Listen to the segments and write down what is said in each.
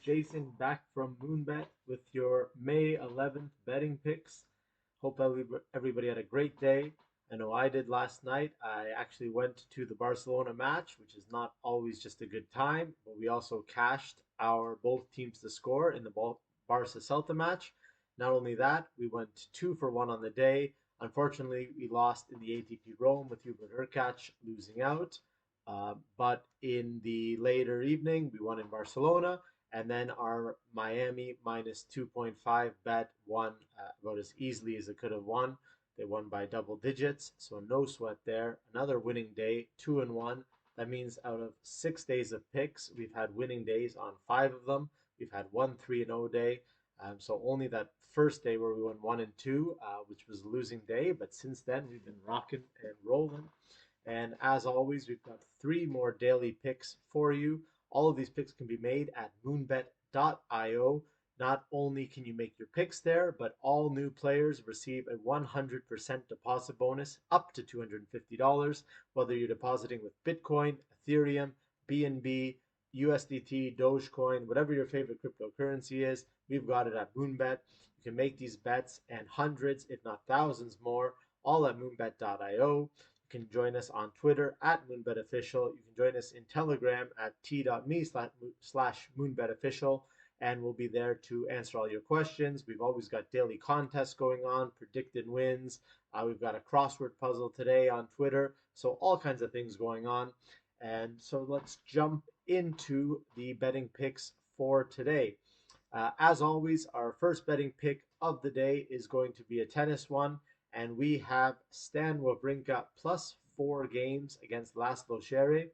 Jason back from Moonbet with your May 11th betting picks. Hope everybody had a great day. I know I did last night. I actually went to the Barcelona match, which is not always just a good time, but we also cashed our both teams to score in the Barca Celta match. Not only that, we went 2 for 1 on the day. Unfortunately, we lost in the ATP Rome with Hubert Hurkacz losing out. But in the later evening, we won in Barcelona, and then our Miami minus 2.5 bet won about as easily as it could have won. They won by double digits, so no sweat there. Another winning day, 2-1. That means out of 6 days of picks, we've had winning days on 5 of them. We've had one 3-0 day. So only that first day where we won 1-2, which was a losing day. But since then, we've been rocking and rolling. And as always, we've got 3 more daily picks for you. All of these picks can be made at moonbet.io. Not only can you make your picks there, but all new players receive a 100% deposit bonus up to $250, whether you're depositing with Bitcoin, Ethereum, BNB, USDT, Dogecoin, whatever your favorite cryptocurrency is. We've got it at Moonbet. You can make these bets and hundreds, if not thousands more, all at moonbet.io. You can join us on Twitter at MoonbetOfficial. You can join us in Telegram at t.me/MoonbetOfficial, and we'll be there to answer all your questions. We've always got daily contests going on, predicted wins. We've got a crossword puzzle today on Twitter. So all kinds of things going on. And so let's jump into the betting picks for today. As always, our first betting pick of the day is going to be a tennis one. And we have Stan Wawrinka +4 games against Laslo Djere.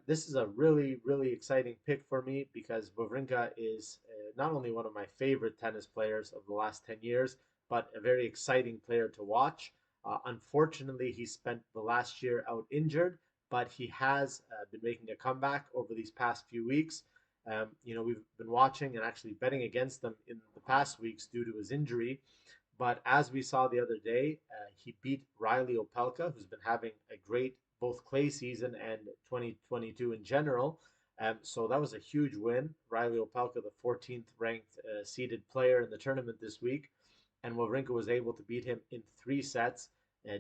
This is a really, really exciting pick for me because Wawrinka is not only one of my favorite tennis players of the last 10 years, but a very exciting player to watch. Unfortunately, he spent the last year out injured, but he has been making a comeback over these past few weeks. We've been watching and actually betting against them in the past weeks due to his injury. But as we saw the other day, he beat Riley Opelka, who's been having a great both clay season and 2022 in general. So that was a huge win. Riley Opelka, the 14th ranked seeded player in the tournament this week. And Wawrinka was able to beat him in 3 sets,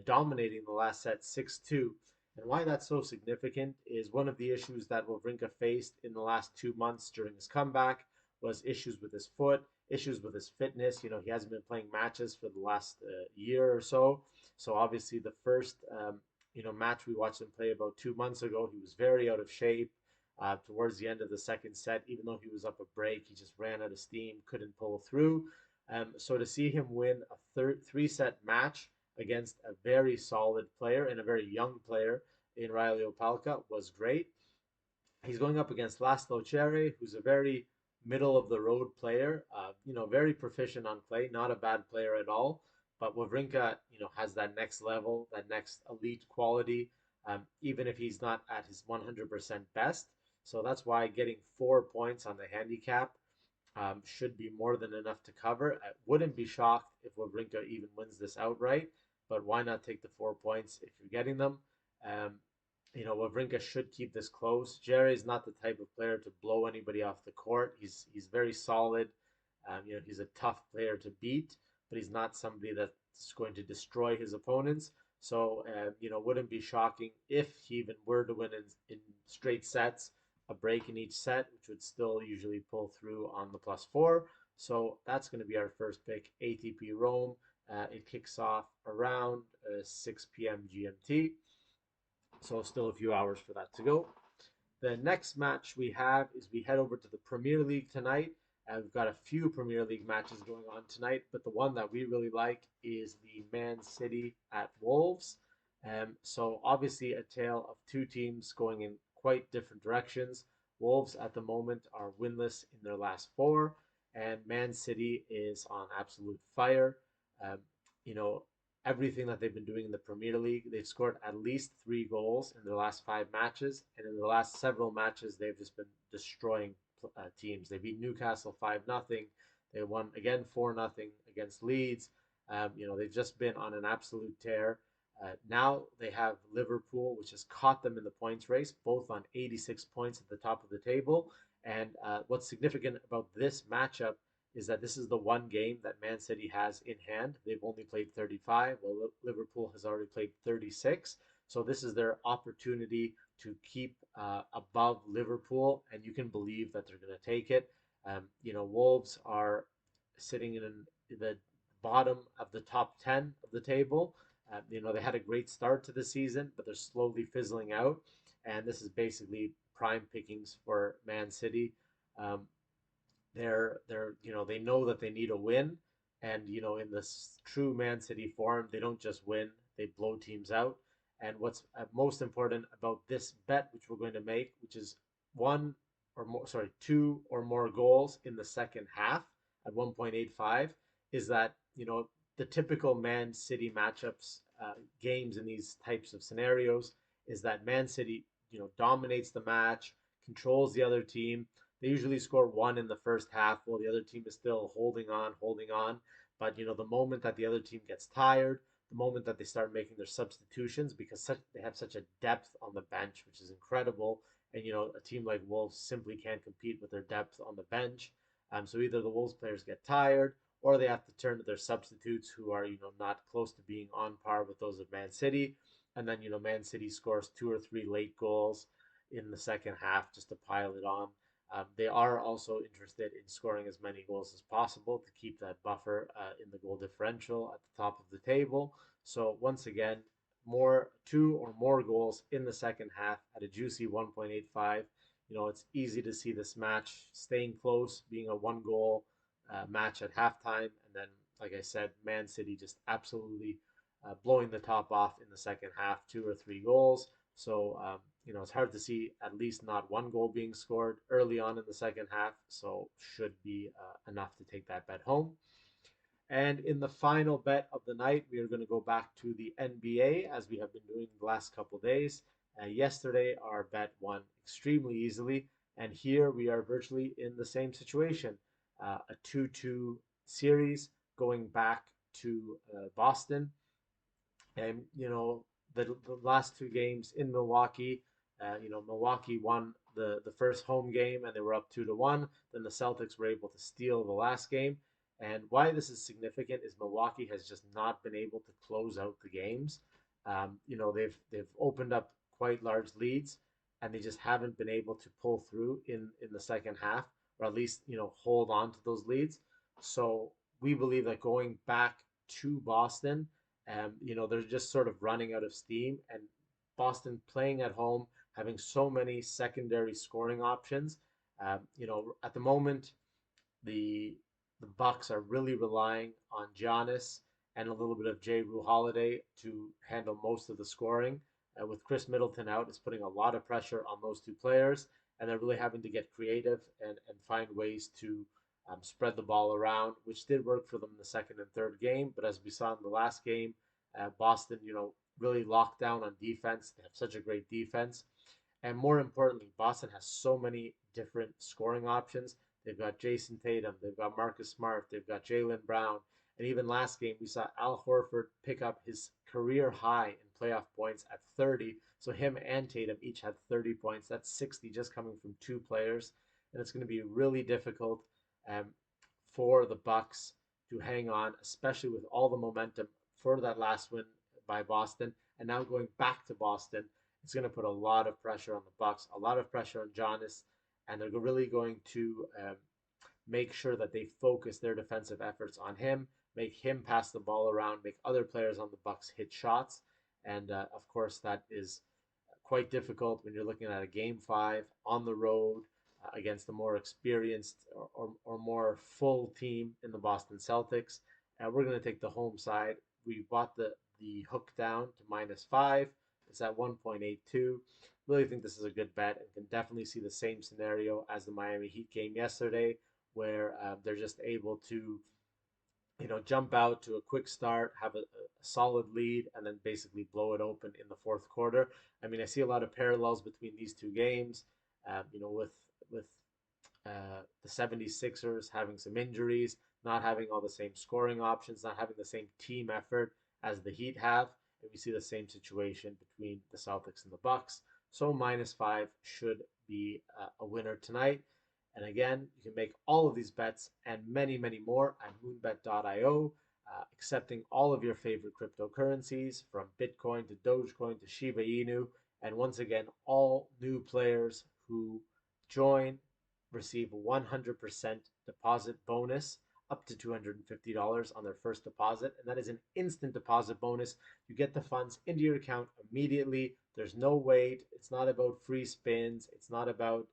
dominating the last set 6-2. And why that's so significant is one of the issues that Wawrinka faced in the last 2 months during his comeback was issues with his foot, issues with his fitness. He hasn't been playing matches for the last year or so. So obviously the first match we watched him play about 2 months ago, he was very out of shape. Towards the end of the second set, even though he was up a break, he just ran out of steam, couldn't pull through. So to see him win a 3-set match against a very solid player and a very young player in Riley Opelka was great. He's going up against Laslo Djere, who's a very middle of the road player, very proficient on clay, not a bad player at all. But Wawrinka, has that next level, that next elite quality, even if he's not at his 100% best. So that's why getting 4 points on the handicap should be more than enough to cover. I wouldn't be shocked if Wawrinka even wins this outright, but why not take the 4 points if you're getting them? Wawrinka should keep this close. Djere is not the type of player to blow anybody off the court. He's very solid. He's a tough player to beat, but he's not somebody that's going to destroy his opponents. So, wouldn't be shocking if he even were to win in straight sets, a break in each set, which would still usually pull through on the +4. So that's going to be our first pick, ATP Rome. It kicks off around 6 p.m. GMT. So still a few hours for that to go. The next match we have is we head over to the Premier League tonight. And we've got a few Premier League matches going on tonight, but the one that we really like is the Man City at Wolves. So obviously a tale of two teams going in quite different directions. Wolves at the moment are winless in their last 4, and Man City is on absolute fire. Um, you know, Everything that they've been doing in the Premier League, they've scored at least 3 goals in their last 5 matches, and in the last several matches, they've just been destroying teams. They beat Newcastle 5-0. They won again 4-0 against Leeds. They've just been on an absolute tear. Now they have Liverpool, which has caught them in the points race, both on 86 points at the top of the table. And what's significant about this matchup is that this is the one game that Man City has in hand. They've only played 35, while Liverpool has already played 36. So this is their opportunity to keep above Liverpool, and you can believe that they're going to take it. Wolves are sitting in the bottom of the top 10 of the table. They had a great start to the season, but they're slowly fizzling out. And this is basically prime pickings for Man City. Um, they know that they need a win, and in this true Man City form, they don't just win, they blow teams out. And what's most important about this bet, which we're going to make, which is two or more goals in the second half at 1.85, is that the typical Man City matchups, games in these types of scenarios, is that Man City dominates the match, controls the other team. They usually score one in the first half while the other team is still holding on, holding on. But the moment that the other team gets tired, the moment that they start making their substitutions, because they have such a depth on the bench, which is incredible, and a team like Wolves simply can't compete with their depth on the bench. So either the Wolves players get tired, or they have to turn to their substitutes, who are not close to being on par with those of Man City. And then Man City scores two or three late goals in the second half just to pile it on. They are also interested in scoring as many goals as possible to keep that buffer in the goal differential at the top of the table. So once again, two or more goals in the second half at a juicy 1.85. It's easy to see this match staying close, being a one-goal match at halftime, and then, like I said, Man City just absolutely blowing the top off in the second half, two or three goals. So, it's hard to see at least not one goal being scored early on in the second half. So, should be enough to take that bet home. And in the final bet of the night, we are going to go back to the NBA as we have been doing the last couple of days. Yesterday, our bet won extremely easily. And here we are virtually in the same situation, a 2-2 series going back to Boston. And the last two games in Milwaukee, Milwaukee won the first home game and they were up 2-1. Then the Celtics were able to steal the last game. And why this is significant is Milwaukee has just not been able to close out the games. They've opened up quite large leads, and they just haven't been able to pull through in the second half, or at least hold on to those leads. So we believe that going back to Boston, they're just sort of running out of steam. And Boston playing at home, having so many secondary scoring options. At the moment, the the Bucks are really relying on Giannis and a little bit of Jrue Holiday to handle most of the scoring. With Chris Middleton out, it's putting a lot of pressure on those two players, and they're really having to get creative and find ways to spread the ball around, which did work for them in the second and third game. But as we saw in the last game, Boston, really locked down on defense. They have such a great defense. And more importantly, Boston has so many different scoring options. They've got Jason Tatum, they've got Marcus Smart, they've got Jaylen Brown. And even last game, we saw Al Horford pick up his career high in playoff points at 30. So him and Tatum each had 30 points. That's 60 just coming from two players. And it's going to be really difficult um, for the Bucks to hang on, especially with all the momentum for that last win by Boston. And now going back to Boston, it's going to put a lot of pressure on the Bucks, a lot of pressure on Giannis, and they're really going to make sure that they focus their defensive efforts on him, make him pass the ball around, make other players on the Bucks hit shots, and of course that is quite difficult when you're looking at a game five on the road against a more experienced or more full team in the Boston Celtics. We're going to take the home side. We bought the hook down to -5. It's at 1.82. Really think this is a good bet and can definitely see the same scenario as the Miami Heat game yesterday, where they're just able to jump out to a quick start, have a solid lead, and then basically blow it open in the fourth quarter. I mean, I see a lot of parallels between these two games. With the 76ers having some injuries, not having all the same scoring options, not having the same team effort as the Heat have. And we see the same situation between the Celtics and the Bucks. So -5 should be a winner tonight. And again, you can make all of these bets and many, many more at moonbet.io, accepting all of your favorite cryptocurrencies from Bitcoin to Dogecoin to Shiba Inu. And once again, all new players who join receive a 100% deposit bonus up to $250 on their first deposit. And that is an instant deposit bonus. You get the funds into your account immediately. There's no wait. It's not about free spins. It's not about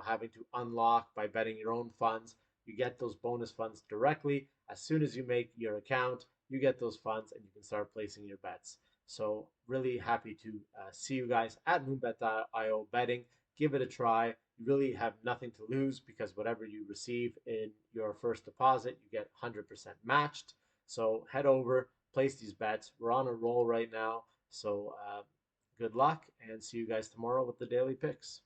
having to unlock by betting your own funds. You get those bonus funds directly. As soon as you make your account, you get those funds and you can start placing your bets. So really happy to see you guys at moonbet.io betting. Give it a try. You really have nothing to lose because whatever you receive in your first deposit, you get 100% matched. So head over, place these bets. We're on a roll right now. So good luck and see you guys tomorrow with the daily picks.